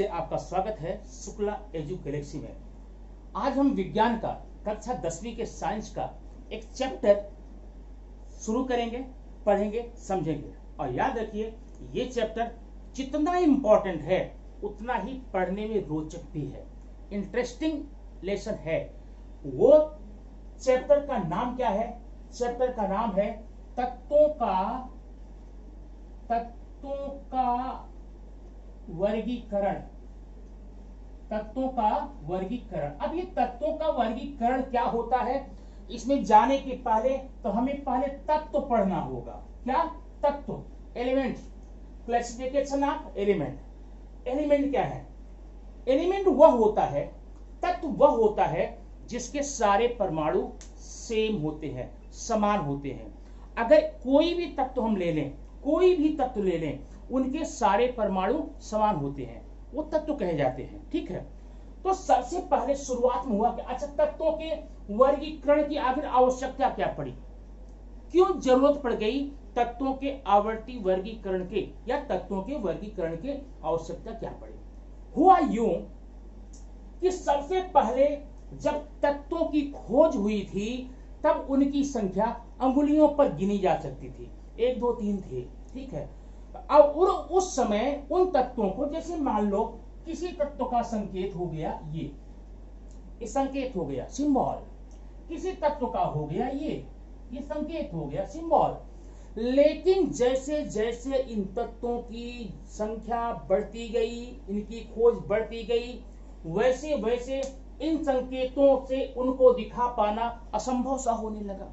से आपका स्वागत है शुक्ला एजू गैलेक्सी में। आज हम विज्ञान का कक्षा 10वीं के साइंस का एक चैप्टर शुरू करेंगे, पढ़ेंगे, समझेंगे। और याद रखिए, ये चैप्टर जितना इंपॉर्टेंट है उतना ही पढ़ने में रोचक भी है, इंटरेस्टिंग लेसन है। वो चैप्टर का नाम क्या है? चैप्टर का नाम है तत्वों का वर्गीकरण। तत्वों का वर्गीकरण। अब ये तत्वों का वर्गीकरण क्या होता है, इसमें जाने के पहले तो हमें पहले तत्व पढ़ना होगा। क्या तत्व? Element, classification of element. Element क्या है? एलिमेंट वह होता है, तत्व वह होता है जिसके सारे परमाणु सेम होते हैं, समान होते हैं। अगर कोई भी तत्व हम ले लें, कोई भी तत्व ले लें, उनके सारे परमाणु समान होते हैं, वो तत्व कहे जाते हैं। ठीक है, तो सबसे पहले शुरुआत में हुआ कि अच्छा, तत्वों के वर्गीकरण की आखिर आवश्यकता क्या पड़ी, क्यों जरूरत पड़ गई तत्वों के आवर्ती वर्गीकरण के, या तत्वों के वर्गीकरण के आवश्यकता क्या पड़ी? हुआ यूं कि सबसे पहले जब तत्वों की खोज हुई थी तब उनकी संख्या अंगुलियों पर गिनी जा सकती थी, 1 2 3 थे। ठीक है, अब उस समय उन तत्वों को, जैसे मान लो किसी तत्व का संकेत हो गया ये संकेत हो गया सिंबल, किसी तत्व का हो गया ये संकेत हो गया सिंबल। लेकिन जैसे जैसे इन तत्वों की संख्या बढ़ती गई, इनकी खोज बढ़ती गई, वैसे वैसे इन संकेतों से उनको दिखा पाना असंभव सा होने लगा।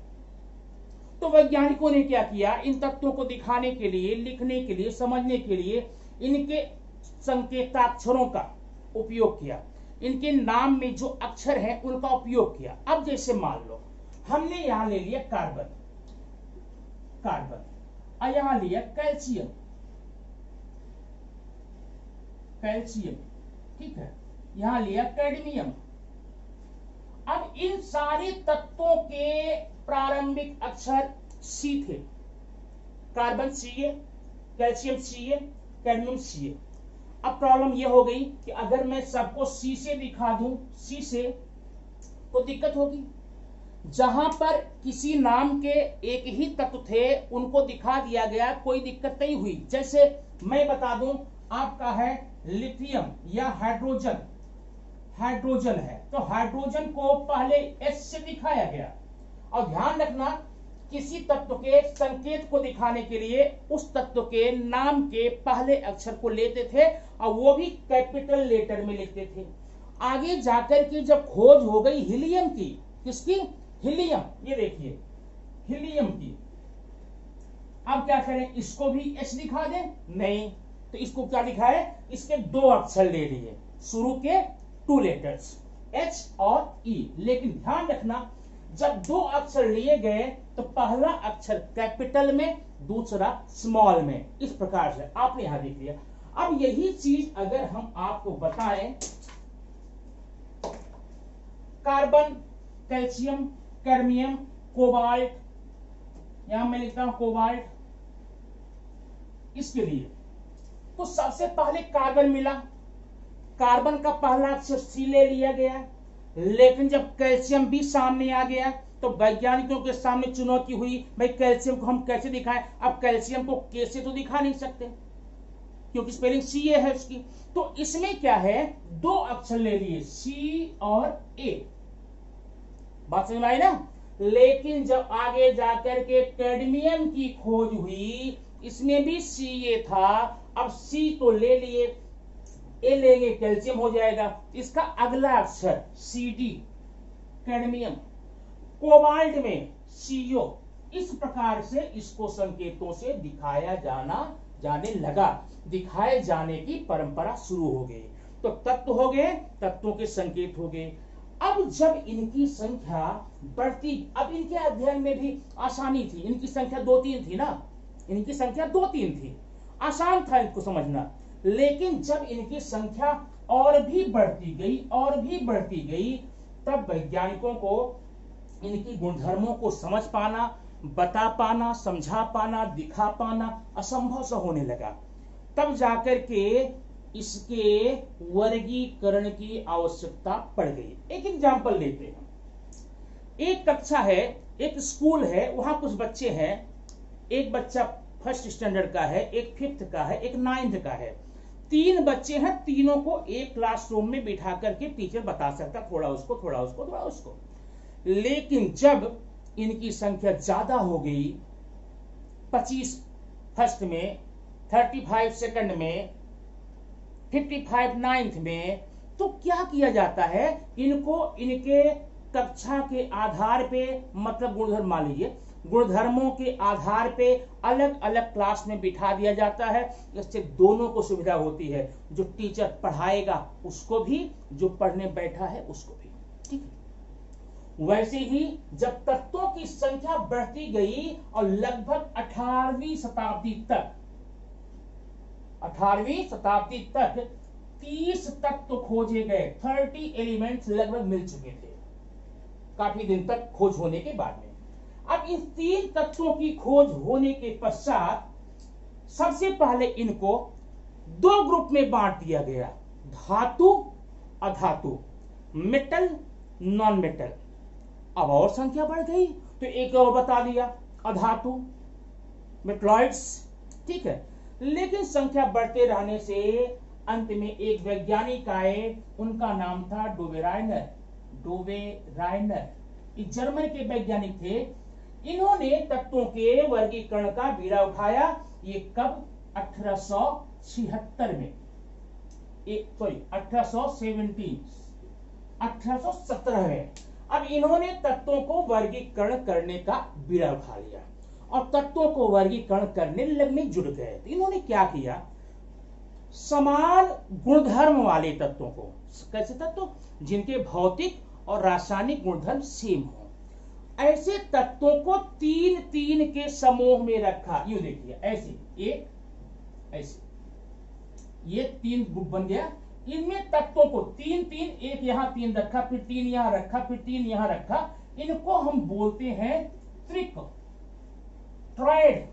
तो वैज्ञानिकों ने क्या किया, इन तत्वों को दिखाने के लिए, लिखने के लिए, समझने के लिए इनके संकेताक्षरों का उपयोग किया, इनके नाम में जो अक्षर हैं उनका उपयोग किया। अब जैसे मान लो हमने यहां ले लिया कार्बन, और यहां लिया कैल्शियम, ठीक है, यहां लिया कैडमियम। अब इन सारे तत्वों के प्रारंभिक अक्षर सी थे। Carbon Ca, calcium Ca, cadmium Ca। अब प्रॉब्लम यह हो गई कि अगर मैं सबको सी से दिखा दूं, सी से, तो दिक्कत होगी। जहां पर किसी नाम के एक ही तत्व थे उनको दिखा दिया गया, कोई दिक्कत नहीं हुई। जैसे मैं बता दूं, आपका है लिथियम या हाइड्रोजन है, तो हाइड्रोजन को पहले H से दिखाया गया। और ध्यान रखना, किसी तत्व के संकेत को दिखाने के लिए उस तत्व के नाम के पहले अक्षर को लेते थे और वो भी कैपिटल लेटर में लिखते थे। आगे जाकर के जब खोज हो गई हीलियम की, किसकी? हीलियम, ये देखिए हीलियम की। अब क्या करें, इसको भी H दिखा दें? नहीं, तो इसको क्या दिखा है, इसके 2 अक्षर ले लिए, शुरू के 2 लेटर्स H और E। लेकिन ध्यान रखना, जब 2 अक्षर लिए गए तो पहला अक्षर कैपिटल में, दूसरा स्मॉल में, इस प्रकार से आपने यहां देख लिया। अब यही चीज अगर हम आपको बताएं, कार्बन, कैल्शियम, कैडमियम, कोबाल्ट, यहां मैं लिखता हूं कोबाल्ट, इसके लिए तो सबसे पहले कार्बन मिला, कार्बन का पहला अक्षर सी ले लिया गया। लेकिन जब कैल्शियम भी सामने आ गया तो वैज्ञानिकों के सामने चुनौती हुई, भाई कैल्शियम को हम कैसे दिखाएं? अब कैल्शियम को के से तो दिखा नहीं सकते क्योंकि स्पेलिंग Ca है उसकी। तो इसमें क्या है, 2 अक्षर ले लिए, C और A। बात समझ में आई ना? लेकिन जब आगे जाकर के कैडमियम की खोज हुई, इसमें भी Ca था। अब C तो ले लिए, ए लेंगे, कैल्शियम हो जाएगा। इसका अगला अक्षर Cd, कैडमियम। कोबाल्ट में CO। इस प्रकार से इसको संकेतों से दिखाया जाने लगा, दिखाए जाने की परंपरा शुरू हो गई। तो तत्व हो गए, तत्वों के संकेत हो गए। अब जब इनकी संख्या बढ़ती, अब इनके अध्ययन में भी आसानी थी, इनकी संख्या 2-3 थी ना, इनकी संख्या 2-3 थी, आसान था इनको समझना। लेकिन जब इनकी संख्या और भी बढ़ती गई, तब वैज्ञानिकों को इनकी गुणधर्मों को समझ पाना, बता पाना, समझा पाना, दिखा पाना असंभव सा होने लगा। तब जाकर के इसके वर्गीकरण की आवश्यकता पड़ गई। एक एग्जाम्पल लेते हैं। एक कक्षा है, एक स्कूल है, वहां कुछ बच्चे हैं। एक बच्चा फर्स्ट स्टैंडर्ड का है, एक फिफ्थ का है, एक नाइन्थ का है। 3 बच्चे हैं, तीनों को एक क्लासरूम में बिठा करके टीचर बता सकता, थोड़ा उसको थोड़ा उसको थोड़ा उसको। लेकिन जब इनकी संख्या ज्यादा हो गई, 25 फर्स्ट में, 35 सेकंड में, 55 नाइन्थ में, तो क्या किया जाता है, इनको इनके कक्षा के आधार पे, मतलब गुणधर्म मान लीजिए, गुणधर्मों के आधार पे अलग अलग क्लास में बिठा दिया जाता है। इससे दोनों को सुविधा होती है, जो टीचर पढ़ाएगा उसको भी, जो पढ़ने बैठा है उसको भी। ठीक है। वैसे ही जब तत्वों की संख्या बढ़ती गई और लगभग 18वीं शताब्दी तक 30 तत्व खोजे गए, 30 एलिमेंट्स लगभग मिल चुके थे काफी दिन तक खोज होने के बाद में। अब इन 3 तत्वों की खोज होने के पश्चात सबसे पहले इनको 2 ग्रुप में बांट दिया गया, धातु अधातु, मेटल नॉन मेटल। अब और संख्या बढ़ गई तो एक और बता दिया, अधातु, मेटलॉइड्स। ठीक है। लेकिन संख्या बढ़ते रहने से अंत में एक वैज्ञानिक आए, उनका नाम था डोबेराइनर। ये जर्मन के वैज्ञानिक थे। इन्होंने तत्वों के वर्गीकरण का बीड़ा उठाया। ये कब? 1876 में, 1817 में। अब इन्होंने तत्वों को वर्गीकरण करने का बीड़ा उठा लिया और तत्वों को वर्गीकरण करने में जुट गए। तो इन्होंने क्या किया, समान गुणधर्म वाले तत्वों को, कैसे तत्व? जिनके भौतिक और रासायनिक गुणधर्म सेम हो, ऐसे तत्वों को 3-3 के समूह में रखा। यूं देखिए, ऐसे एक, ऐसे ये 3 ग्रुप बन गया। इनमें तत्वों को 3-3, एक यहां 3 रखा, फिर 3 यहां रखा, फिर 3 यहां रखा। इनको हम बोलते हैं त्रिक, triad,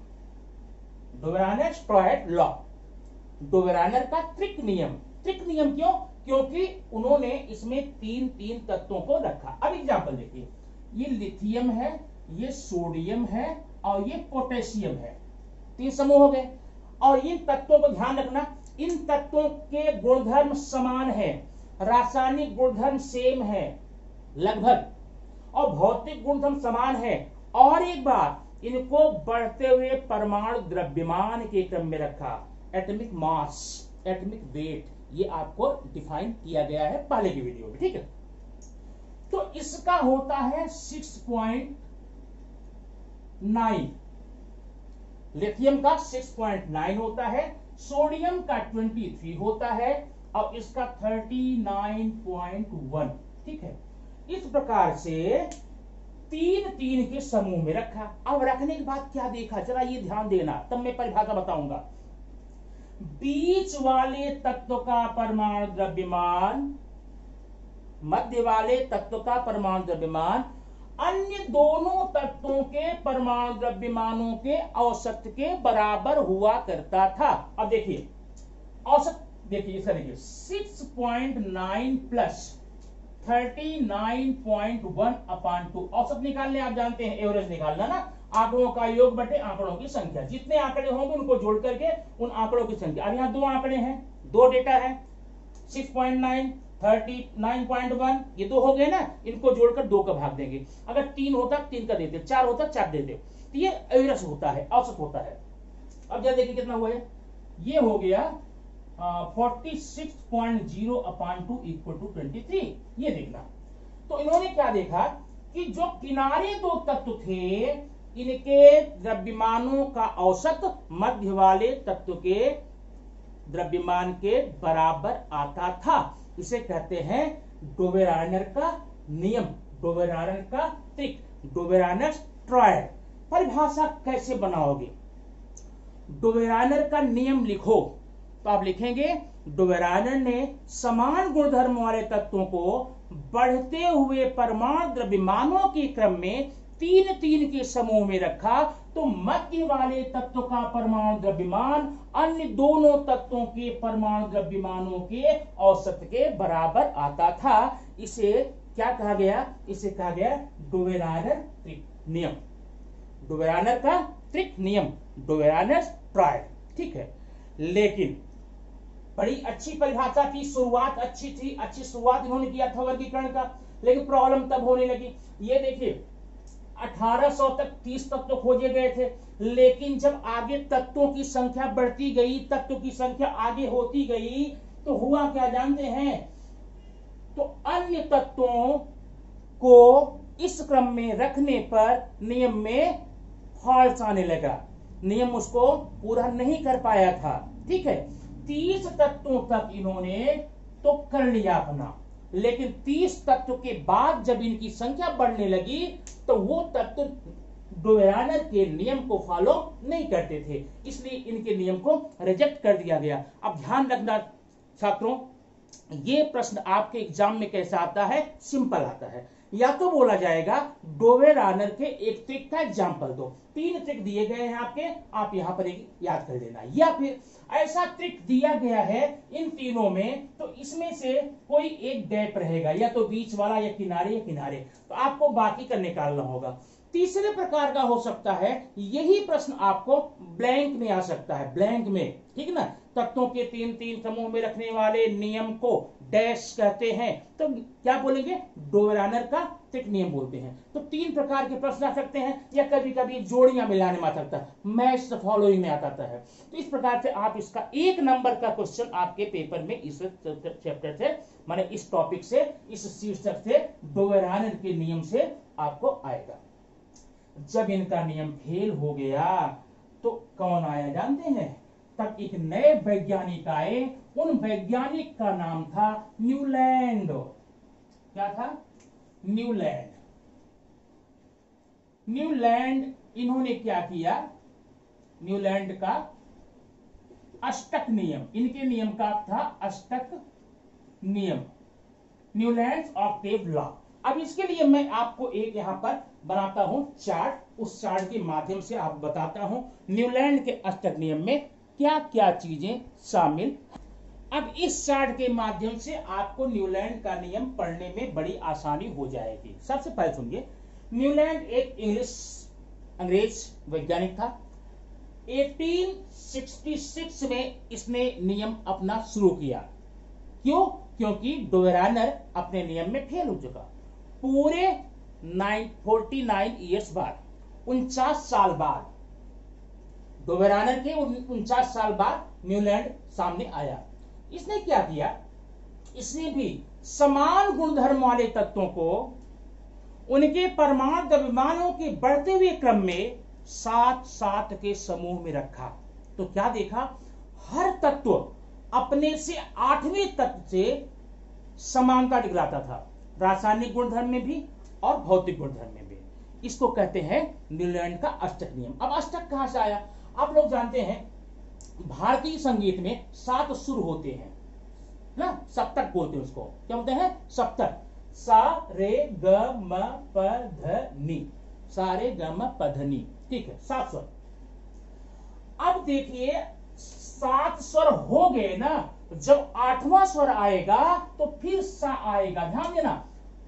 Dobereiner triad law, Dobereiner का त्रिक नियम। त्रिक नियम क्यों? क्योंकि उन्होंने इसमें 3-3 तत्वों को रखा। अब एग्जांपल देखिए, ये लिथियम है, ये सोडियम है और ये पोटेशियम है। 3 समूह हो गए। और इन तत्वों को ध्यान रखना, इन तत्वों के गुणधर्म समान है, रासायनिक गुणधर्म सेम है लगभग, और भौतिक गुणधर्म समान है। और एक बात, इनको बढ़ते हुए परमाणु द्रव्यमान के क्रम में रखा, एटॉमिक मास, एटॉमिक वेट, ये आपको डिफाइन किया गया है पहले की वीडियो में। ठीक है। तो इसका होता है 6.9, लिथियम का 6.9 होता है, सोडियम का 23 होता है और इसका 39.1। ठीक है। इस प्रकार से 3-3 के समूह में रखा। अब रखने के बाद क्या देखा, जरा ये ध्यान देना, तब मैं परिभाषा बताऊंगा। बीच वाले तत्व का परमाणु द्रव्यमान, मध्य वाले तत्व का परमाणु द्रव्यमान अन्य दोनों तत्वों के परमाणु द्रव्यमानों के औसत के बराबर हुआ करता था। अब देखिए औसत, देखिए इसका देखिए 6.9 प्लस 39.1/2 औसत निकालने आप जानते हैं, एवरेज निकालना ना, आंकड़ों का योग बटे आंकड़ों की संख्या। जितने आंकड़े होंगे उनको जोड़ करके उन आंकड़ों की संख्या। अब यहाँ 2 आंकड़े हैं, 2 डेटा है, 6.9, 39.1, ये 2 हो गए ना, इनको जोड़कर 2 का भाग देंगे। अगर 3 होता 3 का देते, 4 होता 4 देते। तो ये एवरेज होता है, औसत होता है। अब जरा देखिए कितना हुआ है, ये हो गया 46.0/2 = 23। ये देखना। तो इन्होंने क्या देखा कि जो किनारे 2 तत्व थे, इनके द्रव्यमानों का औसत मध्य वाले तत्व के द्रव्यमान के बराबर आता था। इसे कहते हैं डोबेराइनर का नियम, डोबेराइनर का त्रिक, डोबेराइनर ट्रायड। परिभाषा कैसे बनाओगे? डोबेराइनर का नियम लिखो तो आप लिखेंगे, डोबेराइनर ने समान गुणधर्म वाले तत्वों को बढ़ते हुए परमाणु द्रव्यमानों के क्रम में तीन तीन के समूह में रखा तो मध्य वाले तत्व का परमाणु द्रव्यमान अन्य दोनों तत्वों के परमाणु द्रव्यमानों के औसत के बराबर आता था। इसे क्या कहा गया? इसे कहा गया डुवेरानर त्रिक नियम, डुवेरानर का त्रिक नियम, डुवेरानर ट्रायल। ठीक है, लेकिन बड़ी अच्छी परिभाषा थी, शुरुआत अच्छी थी, अच्छी शुरुआत इन्होंने किया था वर्गीकरण का, लेकिन प्रॉब्लम तब होने लगी। ये देखिए 1800 तक 30 तत्व खोजे गए थे, लेकिन जब आगे तत्वों की संख्या बढ़ती गई, तत्वों की संख्या आगे होती गई, तो हुआ क्या जानते हैं? तो अन्य तत्वों को इस क्रम में रखने पर नियम में फॉल्ट आने लगा, नियम उसको पूरा नहीं कर पाया था। ठीक है, 30 तत्वों तक इन्होंने तो कर लिया अपना, लेकिन 30 तत्व के बाद जब इनकी संख्या बढ़ने लगी तो वो तत्व डुवेरानर के नियम को फॉलो नहीं करते थे, इसलिए इनके नियम को रिजेक्ट कर दिया गया। अब ध्यान रखना छात्रों, ये प्रश्न आपके एग्जाम में कैसा आता है? सिंपल आता है। या तो बोला जाएगा डुवेरानर के एक ट्रिक का एग्जाम्पल दो, 3 ट्रिक दिए गए हैं आपके, आप यहां पर याद कर लेना, या फिर ऐसा ट्रिक दिया गया है इन तीनों में तो इसमें से कोई एक गैप रहेगा, या तो बीच वाला या किनारे, तो आपको बाकी का निकालना होगा। तीसरे प्रकार का हो सकता है, यही प्रश्न आपको ब्लैंक में आ सकता है, ब्लैंक में, ठीक ना, तत्वों के 3 समूह में रखने वाले नियम को डैश कहते हैं, तो क्या बोलेंगे? डुवेरानर का त्रिक नियम बोलते हैं। तो 3 प्रकार के प्रश्न आ सकते हैं, या कभी कभी जोड़ियां मिलाने में आ सकता है, मैच द फॉलोइंग में आता है। तो इस प्रकार से आप इसका 1 नंबर का क्वेश्चन आपके पेपर में इस चैप्टर से, माने इस टॉपिक से, इस शीर्षक से, डुवेरानर के नियम से आपको आएगा। जब इनका नियम फेल हो गया तो कौन आया जानते हैं? तब एक नए वैज्ञानिक आए, उन वैज्ञानिक का नाम था न्यूलैंड। क्या था? न्यूलैंड। न्यूलैंड इन्होंने क्या किया? न्यूलैंड का अष्टक नियम, इनके नियम का था अष्टक नियम, न्यूलैंड ऑक्टेव लॉ। अब इसके लिए मैं आपको एक यहां पर बनाता हूं चार्ट, उस चार्ट के माध्यम से आप बताता हूं न्यूलैंड के अष्टक नियम में क्या क्या चीजें शामिल। अब इस चार्ट के माध्यम से आपको न्यूलैंड का नियम पढ़ने में बड़ी आसानी हो जाएगी। सबसे पहले सुनिए, न्यूलैंड एक अंग्रेज वैज्ञानिक था। 1866 में इसने नियम अपना शुरू किया। क्यों? क्योंकि डुवेरानर अपने नियम में फेल हो चुका। पूरे 49 ईयर्स बाद, 49 साल बाद, डुवेरानर के 49 साल बाद न्यूलैंड सामने आया। इसने क्या किया? इसने भी समान गुणधर्म वाले तत्वों को उनके परमाणु द्रव्यमानों के बढ़ते हुए क्रम में 7 के समूह में रखा। तो क्या देखा? हर तत्व अपने से 8वें तत्व से समानता दिखलाता था, रासायनिक गुणधर्म में भी और भौतिक गुणधर्म में भी। इसको कहते हैं न्यूलैंड का अष्टक नियम। अब अष्टक कहां से आया? आप लोग जानते हैं भारतीय संगीत में 7 सुर होते हैं ना, सप्तक बोलते हैं उसको। क्या बोलते हैं? सप्तक। सा रे ग म प ध नि, सा रे ग म प ध नि, ठीक है, 7 स्वर। अब देखिए 7 स्वर हो गए ना, जब 8वां स्वर आएगा तो फिर सा आएगा। ध्यान देना,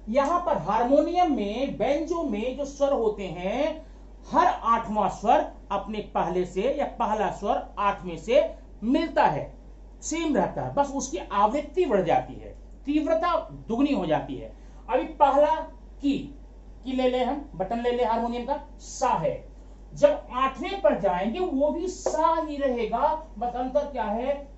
यहां पर हारमोनियम में, बेंजो में जो स्वर होते हैं, हर 8वां स्वर अपने पहले से, या पहला स्वर 8वें से मिलता है, सेम रहता है, बस उसकी आवृत्ति बढ़ जाती है, तीव्रता दुगनी हो जाती है। अभी पहला की ले ले, हम बटन ले ले हारमोनियम का, सा है। जब 8वें पर जाएंगे वो भी सा ही रहेगा, बस अंतर क्या है?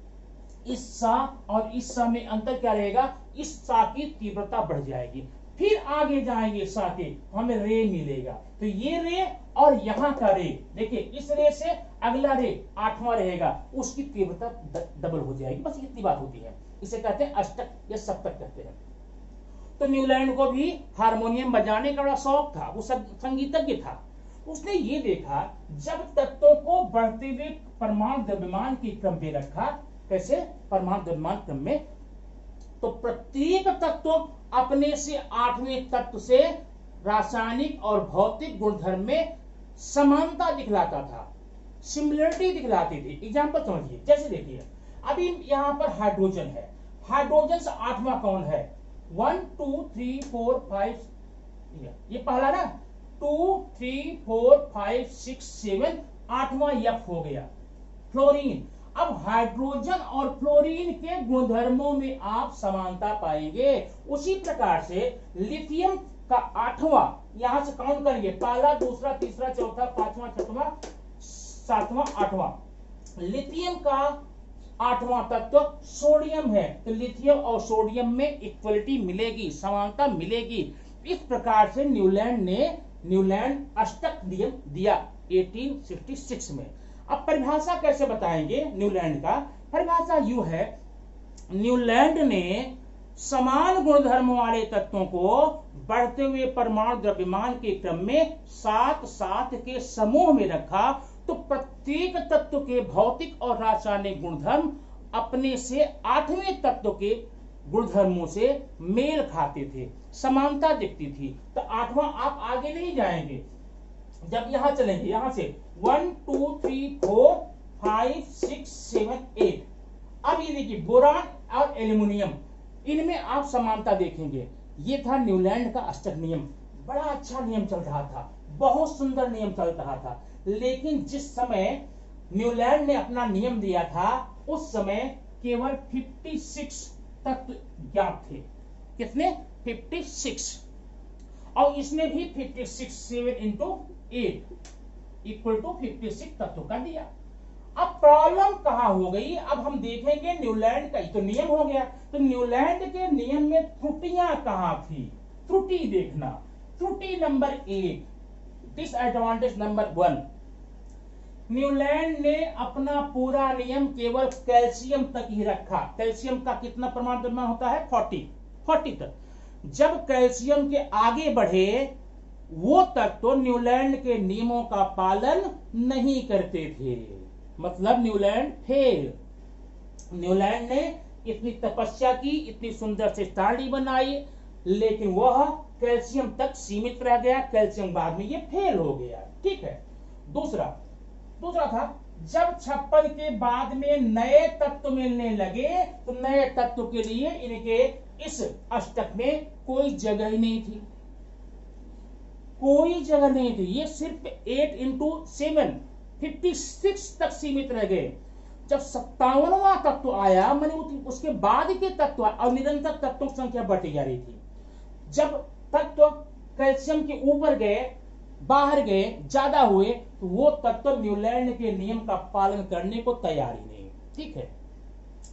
इस सा और इस सा में अंतर क्या रहेगा? इस सा की तीव्रता बढ़ जाएगी। फिर आगे जाएंगे सा के, हमें रे मिलेगा। तो ये रे और यहां का रे, देखिए इस रे से अगला रे 8वां रहेगा, उसकी तीव्रता डबल हो जाएगी। बस इतनी बात होती है। इसे कहते हैं अष्टक या सप्तक कहते हैं। तो न्यूलैंड को भी हारमोनियम बजाने का बड़ा शौक था, वो संगीतज्ञ था। उसने ये देखा, जब तत्वों को बढ़ते हुए परमाणु द्रव्यमान के क्रम में रखा, कैसे? परमाणु द्रव्यमान क्रम में, तो प्रत्येक तत्व अपने से 8वें तत्व से रासायनिक और भौतिक गुणधर्म में समानता दिखलाता था, सिमिलरिटी दिखलाती थी। एग्जाम्पल समझिए, जैसे देखिए अभी यहाँ पर हाइड्रोजन है, हाइड्रोजन से 8वां कौन है? 1 2 3 4 5, ये पहला ना, 2 3 4 5 6 7, 8वां F हो गया फ्लोरीन। अब हाइड्रोजन और फ्लोरीन के गुणधर्मों में आप समानता पाएंगे। उसी प्रकार से लिथियम का 8वां, यहां से काउंट करेंगे, पहला, दूसरा, तीसरा, चौथा, 5वां, 6वां, 7वां, 8वां। लिथियम का 8वां तत्व सोडियम है, तो लिथियम और सोडियम में इक्वलिटी मिलेगी, समानता मिलेगी। इस प्रकार से न्यूलैंड अष्टक नियम दिया 1866 में। अब परिभाषा कैसे बताएंगे न्यूलैंड का? परिभाषा यू है, न्यूलैंड ने समान गुणधर्म वाले तत्वों को बढ़ते हुए परमाणु द्रव्यमान के क्रम में 7 के समूह में रखा, तो प्रत्येक तत्व के भौतिक और रासायनिक गुणधर्म अपने से 8वें तत्व के गुणधर्मों से मेल खाते थे, समानता दिखती थी। तो 8वां आप आगे नहीं जाएंगे, जब यहां चलेंगे, यहां से 1 2 3 4 5 6 7 8। अब ये देखिए बोरान और एल्यूमिनियम, इनमें आप समानता देखेंगे। ये था न्यूलैंड का अष्टक नियम। बड़ा अच्छा नियम चल रहा था, बहुत सुंदर नियम चल रहा था। लेकिन जिस समय न्यूलैंड ने अपना नियम दिया था, उस समय केवल 56 तत्व ज्ञात थे। कितने? 56। और इसने भी 56 7 इंटू 8 इक्वल टू 56 तत्व का दिया। अब प्रॉब्लम कहां हो गई? अब हम देखेंगे न्यूलैंड का तो नियम हो गया, तो न्यूलैंड के नियम में त्रुटियां कहां थी? त्रुटि देखना। त्रुटि नंबर 1, डिसएडवांटेज नंबर 1, न्यूलैंड ने अपना पूरा नियम केवल कैल्शियम तक ही रखा। कैल्शियम का कितना परमाणु द्रव्यमान होता है? 40 तक। जब कैल्शियम के आगे बढ़े वो तक तो न्यूलैंड के नियमों का पालन नहीं करते थे, मतलब न्यूलैंड फेल। न्यूलैंड ने इतनी तपस्या की, इतनी सुंदर से स्टाडी बनाई, लेकिन वह कैल्शियम तक सीमित रह गया। कैल्शियम बाद में ये फेल हो गया। ठीक है। दूसरा था, जब 56 के बाद में नए तत्व मिलने लगे, तो नए तत्व के लिए इनके इस अष्टक में कोई जगह ही नहीं थी, कोई जगह नहीं थी। ये सिर्फ 8 इंटू 7 56 तक सीमित रह गए। जब 57वां तत्व आया, मैंने उसके बाद के तत्व और निरंतर तत्वों की संख्या बढ़ती जा रही थी। जब तत्व कैल्शियम के ऊपर गए, बाहर गए, ज्यादा हुए, तो वो तत्व न्यूलैंड के नियम का पालन करने को तैयार ही नहीं। ठीक है।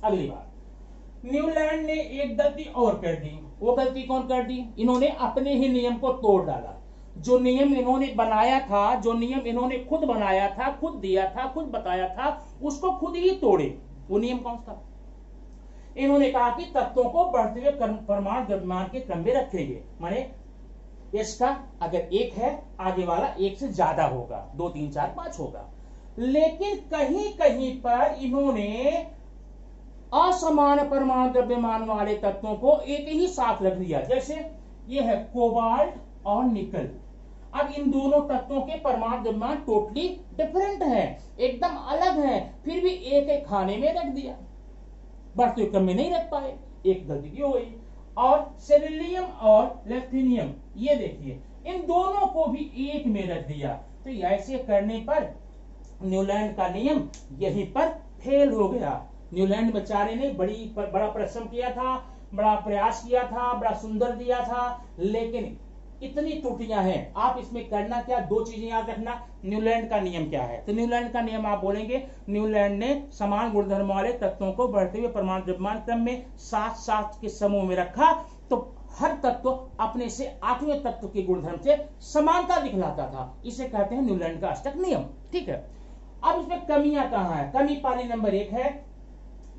अगली बात, न्यूलैंड ने एक गलती और कर दी। वो गलती कौन कर दी? इन्होंने अपने ही नियम को तोड़ डाला। जो नियम इन्होंने बनाया था, जो नियम इन्होंने खुद बनाया था, खुद दिया था, खुद बताया था, उसको खुद ही तोड़े। वो नियम कौन सा? इन्होंने कहा कि तत्वों को बढ़ते हुए परमाणु द्रव्यमान के क्रम में रखेंगे, माने इसका अगर 1 है, आगे वाला 1 से ज्यादा होगा, 2 3 4 5 होगा। लेकिन कहीं कहीं पर इन्होंने असमान परमाणु द्रव्यमान वाले तत्वों को एक ही साथ रख दिया। जैसे ये है कोबाल्ट और निकल। अब इन दोनों तत्वों के परमाणु द्रव्यमान टोटली डिफरेंट है, एकदम अलग है, फिर भी एक खाने में रख दिया, बढ़ते क्रम में नहीं रख पाए। एक गलती की हो गई। और सेरिलियम और लेथिनियम, ये देखिए, इन दोनों को भी एक में रख दिया। तो ऐसे करने पर न्यूलैंड का नियम यहीं पर फेल हो गया। न्यूलैंड बेचारे ने बड़ा परिश्रम किया था, बड़ा प्रयास किया था, बड़ा सुंदर दिया था, लेकिन इतनी त्रुटियां हैं। आप इसमें करना क्या? 2 चीजें याद रखना। न्यूलैंड का नियम क्या है? तो न्यूलैंड का नियम आप बोलेंगे, न्यूलैंड ने समान गुणधर्म वाले तत्वों को बढ़ते हुए परमाणु द्रव्यमान क्रम में 7 के समूह में रखा, तो हर तत्व अपने से 8वें तत्व के गुणधर्म से समानता दिखलाता था। इसे कहते हैं न्यूलैंड का अष्टक नियम। ठीक है। अब इसमें कमियां कहां है? कमी पाली नंबर 1 है,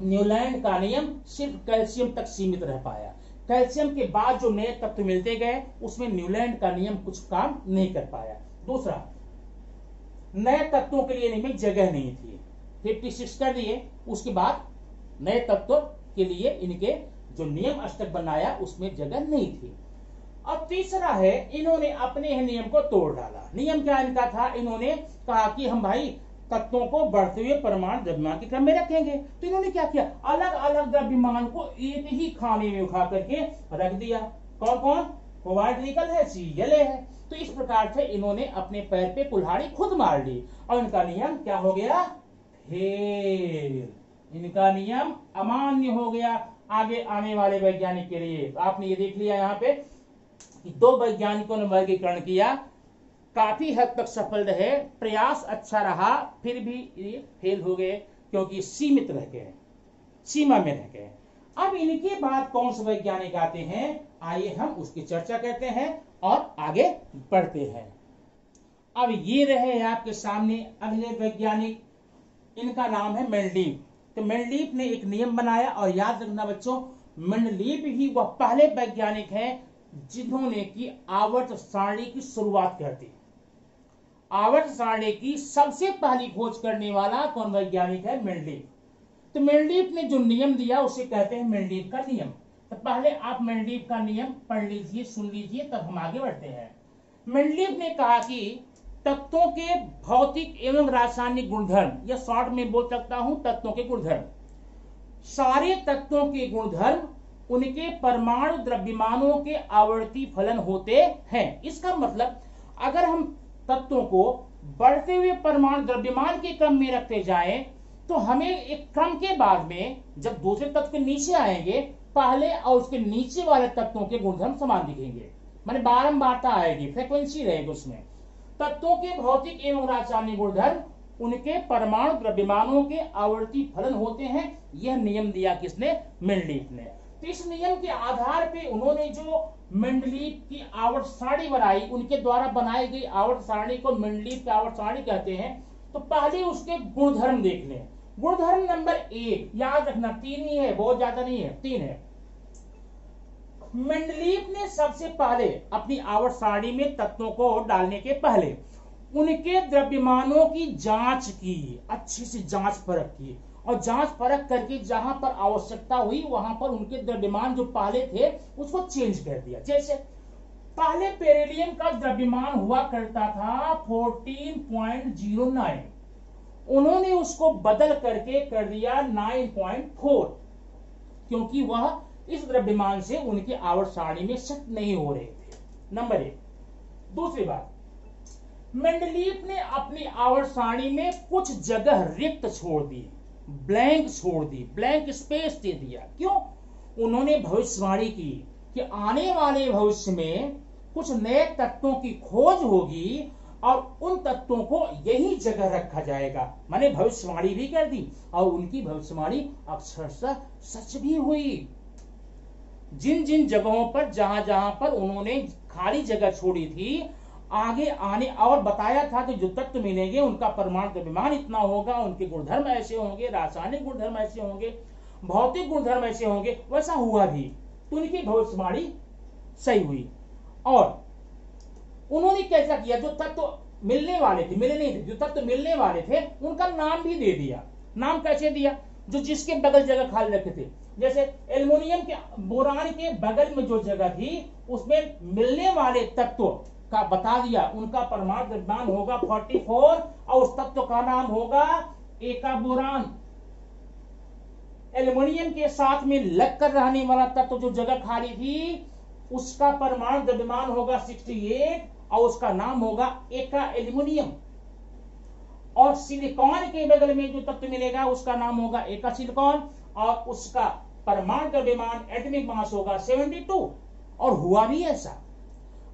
न्यूलैंड का नियम सिर्फ कैल्शियम तक सीमित रह पाया। कैल्शियम के बाद जो नए तत्व मिलते गए, उसमें न्यूलैंड का नियम कुछ काम नहीं कर पाया। दूसरा, नए तत्वों के लिए इनमें जगह नहीं थी। 56 कर दिए, उसके बाद नए तत्व के लिए इनके जो नियम अष्टक बनाया उसमें जगह नहीं थी। अब तीसरा है, इन्होंने अपने नियम को तोड़ डाला। नियम क्या इनका था, इन्होंने कहा कि हम भाई तत्वों को बढ़ते हुए परमाणु द्रव्यमान के क्रम में रखेंगे। तो इन्होंने क्या किया, अलग अलग द्रव्यमान को एक ही खाने में उठा करके रख दिया। कौन कौन, कोबाल्ट निकल है, Cl है। तो इस प्रकार से इन्होंने अपने पैर पे कुल्हाड़ी खुद मार ली और इनका नियम क्या हो गया, फेल। इनका नियम अमान्य हो गया आगे आने वाले वैज्ञानिक के लिए। तो आपने ये देख लिया यहाँ पे कि दो वैज्ञानिकों ने वर्गीकरण किया, काफी हद तक सफल रहे, प्रयास अच्छा रहा, फिर भी ये फेल हो गए क्योंकि सीमित रह गए, सीमा में रह गए। अब इनके बाद कौन से वैज्ञानिक आते हैं, आइए हम उसकी चर्चा करते हैं और आगे बढ़ते हैं। अब ये रहे आपके सामने अगले वैज्ञानिक, इनका नाम है मेंडलीव। तो मेंडलीव ने एक नियम बनाया और याद रखना बच्चों, मेंडलीव ही वह पहले वैज्ञानिक हैं जिन्होंने की आवर्त सारणी की शुरुआत कर दी। आवर्त सारणी की सबसे पहली खोज करने वाला कौन वैज्ञानिक है, मेंडलीव। तो मेंडलीव ने जो नियम दिया उसे कहते हैं मेंडलीव का नियम। तो पहले आप मेंडलीव का नियम पढ़ लीजिए, सुन लीजिए, तब हम आगे बढ़ते हैं। मेंडलीव ने कहा कि तत्वों के भौतिक एवं रासायनिक गुणधर्म, या शॉर्ट में बोल सकता हूं तत्वों के गुणधर्म, सारे तत्वों के गुणधर्म उनके परमाणु द्रव्यमानों के आवर्ती फलन होते हैं। इसका मतलब अगर हम तत्वों को बढ़ते हुए परमाणु द्रव्यमान के क्रम में रखते जाएं तो हमें एक क्रम के बाद में जब दूसरे तत्व के नीचे आएंगे, पहले और उसके नीचे वाले तत्वों के गुणधर्म समान दिखेंगे, माने बारंबारता आएगी, फ्रीक्वेंसी रहेगी उसमें। तत्वों के भौतिक एवं रासायनिक गुणधर्म उनके परमाणु द्रव्यमानों के आवर्ती फलन होते हैं। यह नियम दिया किसने, मेंडलीव ने। तो इस नियम के आधार पे उन्होंने जो मेंडलीव की आवर्त सारणी बनाई, उनके द्वारा बनाई गई आवर्त सारणी को मेंडलीव की आवर्त सारणी कहते हैं। तो पहले उसके गुणधर्म देख लें। गुणधर्म नंबर 1, याद रखना 3 ही है, बहुत ज्यादा नहीं है, 3 है। मेंडलीव ने सबसे पहले अपनी आवर्त सारणी में तत्वों को डालने के पहले उनके द्रव्यमानों की जांच की, अच्छी से जांच परख की, और जांच परख करके जहां पर आवश्यकता हुई वहां पर उनके द्रव्यमान जो पहले थे उसको चेंज कर दिया। जैसे पहले बेरिलियम का द्रव्यमान हुआ करता था 14.09, उन्होंने उसको बदल करके कर दिया 9.4, क्योंकि वह इस द्रव्यमान से उनके आवर्त सारणी में सेट नहीं हो रहे थे। नंबर 1। दूसरी बात, मेंडलीव ने अपनी आवर्त सारणी में कुछ जगह रिक्त छोड़ दी, ब्लैंक छोड़ दी, ब्लैंक स्पेस दे दिया। क्यों? उन्होंने भविष्यवाणी की कि आने वाले भविष्य में कुछ नए तत्वों की खोज होगी और उन तत्वों को यही जगह रखा जाएगा। मैंने भविष्यवाणी भी कर दी और उनकी भविष्यवाणी अक्षरशः सच भी हुई। जिन जिन जगहों पर जहां जहां पर उन्होंने खाली जगह छोड़ी थी, आगे आने और बताया था कि जो तत्व मिलेंगे उनका परमाणु द्रव्यमान इतना होगा, उनके गुणधर्म ऐसे होंगे, रासायनिक गुणधर्म ऐसे होंगे, भौतिक गुणधर्म ऐसे होंगे, वैसा हुआ भी। तो उनकी भविष्यवाणी सही हुई। और उन्होंने कैसा किया, जो तत्व मिलने वाले थे, मिले नहीं थे, जो तत्व मिलने वाले थे उनका नाम भी दे दिया। नाम कैसे दिया, जो जिसके बगल जगह खाली रखे थे, जैसे एल्युमिनियम के बोरान के बगल में जो जगह थी उसमें मिलने वाले तत्व का बता दिया, उनका परमाणु द्रव्यमान होगा 44 और उस तत्व का नाम होगा एका बोरान। एल्युमिनियम के साथ में लगकर रहने वाला तत्व जो जगह खाली थी उसका परमाणु द्रव्यमान होगा 68 और उसका नाम होगा एका एल्युमिनियम। और सिलिकॉन के बगल में जो तत्व मिलेगा उसका नाम होगा एका सिलिकॉन और उसका परमाणु द्रव्यमान एटॉमिक मास होगा 72। और हुआ भी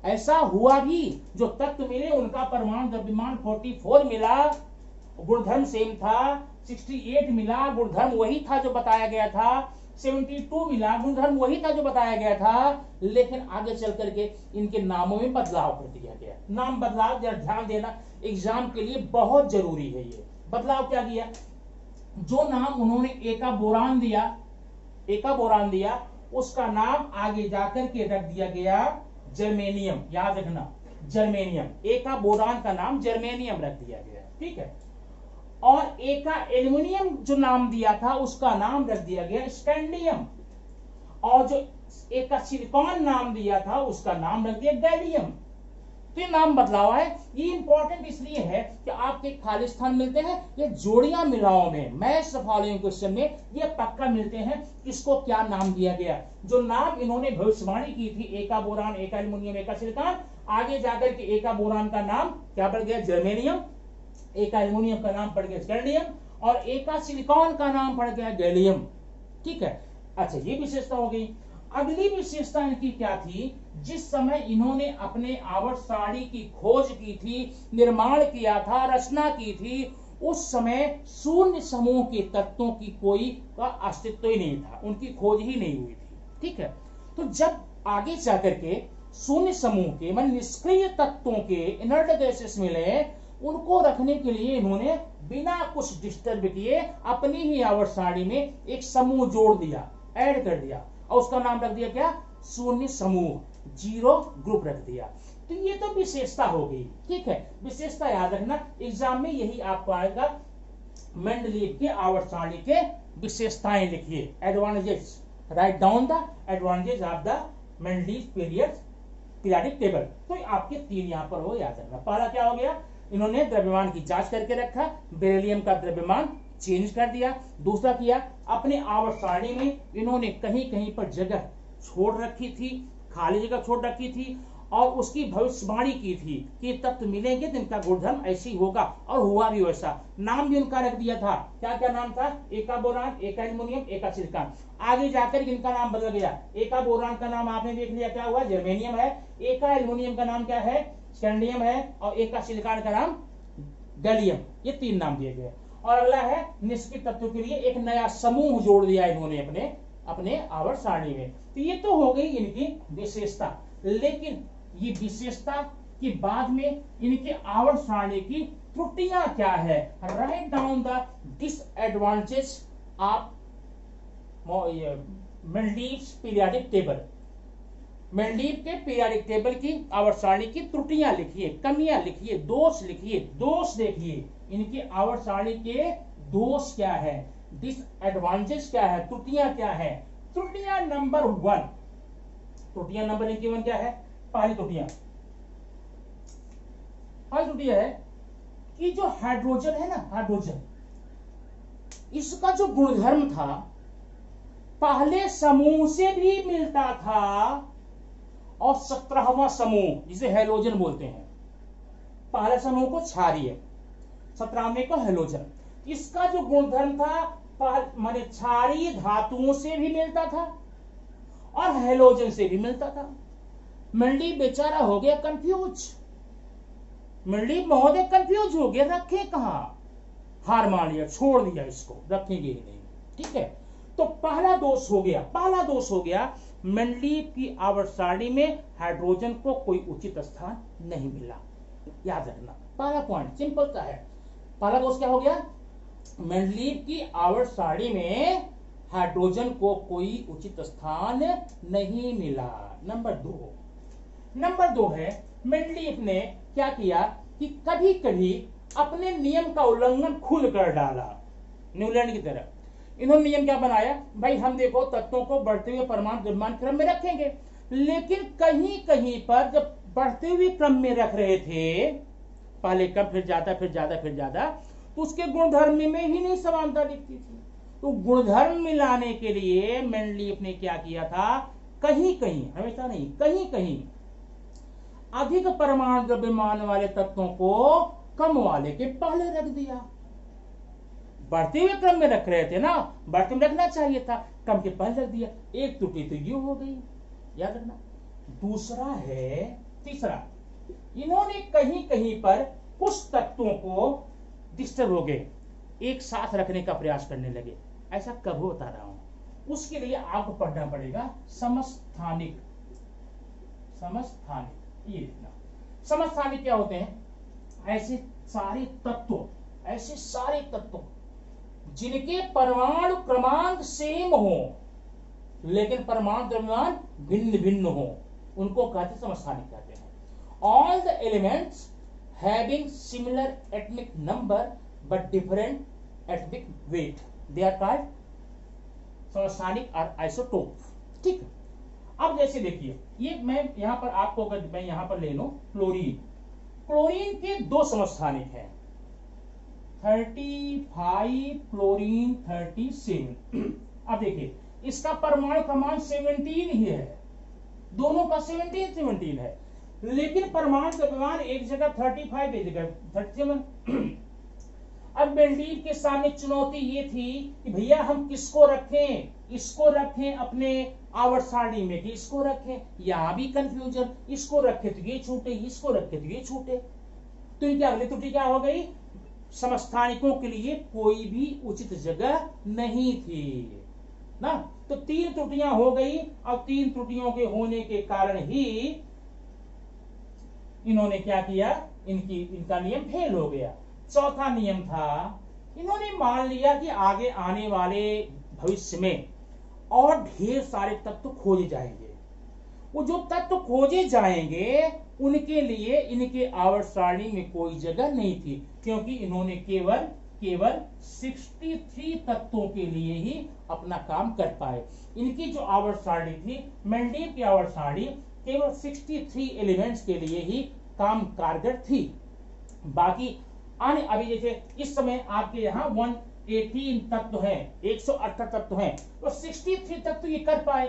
ऐसा हुआ भी, जो तत्व मिले उनका परमाणु द्रव्यमान 44 मिला, गुणधर्म सेम था, 68 मिला, गुणधर्म वही था जो बताया गया था, 72 मिला, गुणधर्म वही था जो बताया गया था, लेकिन आगे चल करके इनके नामों में बदलाव कर दिया गया। नाम बदलाव जरा ध्यान देना, एग्जाम के लिए बहुत जरूरी है। ये बदलाव क्या किया, जो नाम उन्होंने एका बोरान दिया उसका नाम आगे जाकर के रख दिया गया जर्मेनियम। याद रखना, जर्मेनियम, एका बोरान का नाम जर्मेनियम रख दिया गया, ठीक है। और एका एल्युमिनियम जो नाम दिया था उसका नाम रख दिया गया स्कैंडियम। और जो एक का सिलिकॉन नाम दिया था, उसका नाम रख दिया गैलियम। तो ये नाम बदलावा है। ये इंपॉर्टेंट इसलिए है कि आपके खाली स्थान मिलते हैं, ये जोड़ियां मिलाओ में, मैच द फॉलोइंग क्वेश्चन में ये पक्का मिलते हैं, किसको क्या नाम दिया गया। जो नाम इन्होंने भविष्यवाणी की थी, एका बोरान, एका एल्युमिनियम, एका सिलिकॉन, आगे जाकर के एका बोरान का नाम क्या पड़ गया, जर्मेनियम, एका एल्युमिनियम का नाम पड़ गया स्कैंडियम, और एका सिलिकॉन का नाम पड़ गया गैलियम। ठीक है, अच्छा ये विशेषता हो गई। अगली विशेषता इनकी क्या थी, जिस समय इन्होंने अपने आवर्त सारणी की खोज की थी, निर्माण किया था, रचना की थी, उस समय शून्य समूह के तत्वों की कोई का अस्तित्व ही नहीं था, उनकी खोज ही नहीं हुई थी। ठीक है, तो जब आगे जाकर के शून्य समूह के मान निष्क्रिय तत्वों के इनर्ट गैसेस मिले, उनको रखने के लिए इन्होंने बिना कुछ डिस्टर्ब किए अपनी ही आवर्त सारणी में एक समूह जोड़ दिया, ऐड कर दिया, और उसका नाम रख दिया क्या, शून्य समूह, जीरो ग्रुप रख दिया। तो ये तो विशेषता हो गई। ठीक है, विशेषता याद रखना, एग्जाम में यही आपको आएगा। मेंडलीव के आवर्त सारणी के विशेषताएं लिखिए, advantages, write down the advantages of the Mendeleev periodic table. तो आपके 3 यहां पर हो, याद रखना। पहला क्या हो गया, इन्होंने द्रव्यमान की जांच करके रखा, बेरिलियम का द्रव्यमान चेंज कर दिया। दूसरा किया, अपने आवर्त सारणी में इन्होंने कहीं कहीं पर जगह छोड़ रखी थी, खाली जगह छोड़ रखी थी, और उसकी भविष्यवाणी की थी कि तत्व मिलेंगे तो इनका गुणधर्म ऐसे ही होगा, और हुआ भी वैसा। नाम भी उनका रख दिया था, क्या क्या नाम था, एका बोरान, एका एल्युमिनियम, एका सिलिकॉन। आगे जाकर इनका नाम बदल गया, एका बोरान का नाम आपने देख लिया क्या हुआ, जर्मेनियम है, एका एल्युमिनियम का नाम क्या है, स्कैंडियम है, और एका सिलिकॉन का नाम गैलियम। ये 3 नाम दिए गए। और अगला है निष्क्रिय तत्व के लिए एक नया समूह जोड़ दिया इन्होंने अपने आवर्त सारणी में। तो ये तो हो गई इनकी विशेषता। लेकिन ये विशेषता के बाद में इनके आवर्त सारणी की त्रुटियां क्या है, write down the disadvantage of Mendeleev's periodic table. Mendeleev के पीरियडिक टेबल की आवर्त सारणी की त्रुटियां लिखिए, कमियां लिखिए, दोष लिखिए। दोष देखिए, इनकी आवर्त सारणी के दोष क्या है, डिसएडवांटेज क्या है, त्रुटियां क्या है। त्रुटियां नंबर 1, त्रुटियां नंबर 1 क्या है, पहली त्रुटियां है कि जो हाइड्रोजन है ना, हाइड्रोजन, इसका जो गुणधर्म था पहले समूह से भी मिलता था, और 17वां समूह जिसे हैलोजन बोलते हैं, पहले समूह को क्षारीय, 17वें को हैलोजन, इसका जो गुणधर्म था माने क्षारीय धातुओं से भी मिलता था और हैलोजन से भी मिलता था। मेंडलीव बेचारा हो गया कंफ्यूज, मेंडलीव महोदय कंफ्यूज हो गया, रखे कहां, हार मान लिया, छोड़ दिया, इसको रखेंगे ही नहीं। ठीक है, तो पहला दोष हो गया मेंडलीव की आवर्त सारणी में हाइड्रोजन को कोई उचित स्थान नहीं मिला। याद रखना, पहला पॉइंट सिंपल सा है। पहला दोष क्या हो गया, मेंडलीव की आवर्त सारणी में हाइड्रोजन को कोई उचित स्थान नहीं मिला। नंबर दो है, मेंडलीव ने क्या किया कि कभी कभी अपने नियम का उल्लंघन खुद कर डाला, न्यूलैंड की तरह। इन्होंने नियम क्या बनाया, भाई हम देखो तत्वों को बढ़ते हुए परमाणु द्रव्यमान क्रम में रखेंगे, लेकिन कहीं कहीं पर जब बढ़ते हुए क्रम में रख रहे थे, पहले कम फिर ज्यादा फिर ज्यादा फिर ज्यादा, तो उसके गुणधर्म में ही नहीं समानता दिखती थी। तो गुणधर्म मिलाने के लिए मेंडलीव ने क्या किया था, कहीं कहीं, हमेशा नहीं, कहीं कहीं अधिक परमाणु द्रव्यमान वाले तत्वों को कम वाले के पहले रख दिया। बढ़ते हुए क्रम में रख रहे थे ना, बढ़ते में रखना चाहिए था, कम के पहले रख दिया। एक त्रुटि तो ये हो गई, याद रखना। दूसरा है, तीसरा, इन्होंने कहीं कहीं पर कुछ तत्वों को डिस्टर्ब हो गए, एक साथ रखने का प्रयास करने लगे। ऐसा कब बता रहा हूं, उसके लिए आपको पढ़ना पड़ेगा समस्थानिक। ये लिखना, समस्थानिक क्या होते हैं, ऐसे सारे तत्व जिनके परमाणु क्रमांक सेम हो लेकिन परमाणु द्रव्यमान भिन्न भिन्न हो, उनको कहते समस्थानिक कहते हैं। All the elements having similar atomic number but different atomic weight, they are called समस्थानिक और आइसोटोप। ठीक, अब जैसे देखिए, ये मैं यहां पर आपको अगर मैं यहां पर ले लूं क्लोरीन, क्लोरीन के दो समस्थानिक हैं, 35 क्लोरीन 37। अब देखिए इसका परमाणु क्रमांक 17 ही है, दोनों का 17 है, लेकिन परमाणु द्रव्यमान एक जगह 35 एक जगह 37। अब मेंडलीव के सामने चुनौती ये थी कि भैया हम किसको रखें, इसको रखें अपने आवर्त सारणी में कि इसको रखें, यहां भी कंफ्यूजन, इसको रखे तो ये छूटे, इसको रखे तो ये छूटे। तो इनकी अगली त्रुटि क्या हो गई, समस्थानिकों के लिए कोई भी उचित जगह नहीं थी ना। तो 3 त्रुटियां हो गई। अब 3 त्रुटियों के होने के कारण ही इन्होंने क्या किया, इनका नियम फेल हो गया। चौथा नियम था, इन्होंने मान लिया कि आगे आने वाले भविष्य में और ढेर सारे तत्व खोजे जाएंगे। वो जो तत्व खोजे जाएंगे उनके लिए इनके आवर्त सारणी में कोई जगह नहीं थी, क्योंकि इन्होंने केवल 63 तत्वों के लिए ही अपना काम कर पाए। इनकी जो आवर्त सारणी थी, मेंडलीव की आवर्त सारणी केवल 63 एलिमेंट्स के लिए ही काम कारगर थी। बाकी अन्य, अभी जैसे इस समय आपके यहाँ 118 तत्व हैं, 178 तत्व हैं, तो 63 तत्व ये कर पाए।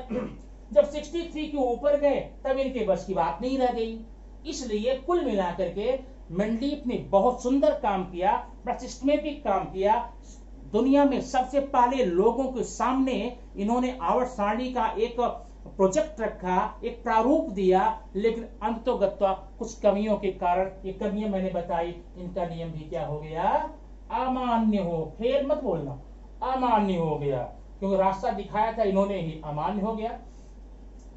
जब 63 के ऊपर गए तब इनके बस की बात नहीं रह गई। इसलिए कुल मिलाकर के मेंडलीव ने बहुत सुंदर काम किया, सिस्टमेटिक काम किया। दुनिया में सबसे पहले लोगों के सामने इन्होंने आवर्त सारणी का एक प्रोजेक्ट रखा, एक प्रारूप दिया, लेकिन अंततोगत्वा कुछ कमियों के कारण, ये कमियां मैंने बताई, इनका नियम भी क्या हो गया, अमान्य हो, फेल मत बोलना, अमान्य हो गया, क्योंकि रास्ता दिखाया था इन्होंने ही, अमान्य हो गया।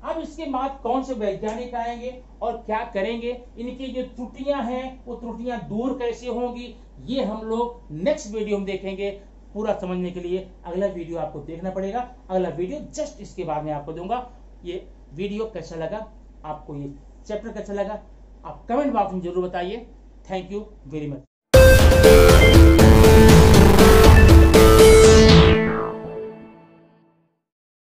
अब इसके बाद कौन से वैज्ञानिक आएंगे और क्या करेंगे, इनकी जो त्रुटियां हैं वो त्रुटियां दूर कैसे होंगी, ये हम लोग नेक्स्ट वीडियो में देखेंगे। पूरा समझने के लिए अगला वीडियो आपको देखना पड़ेगा। अगला वीडियो जस्ट इसके बाद में आपको दूंगा। ये वीडियो कैसा लगा, आपको ये चैप्टर कैसा लगा, आप कमेंट बॉक्स में जरूर बताइए। Thank you very much.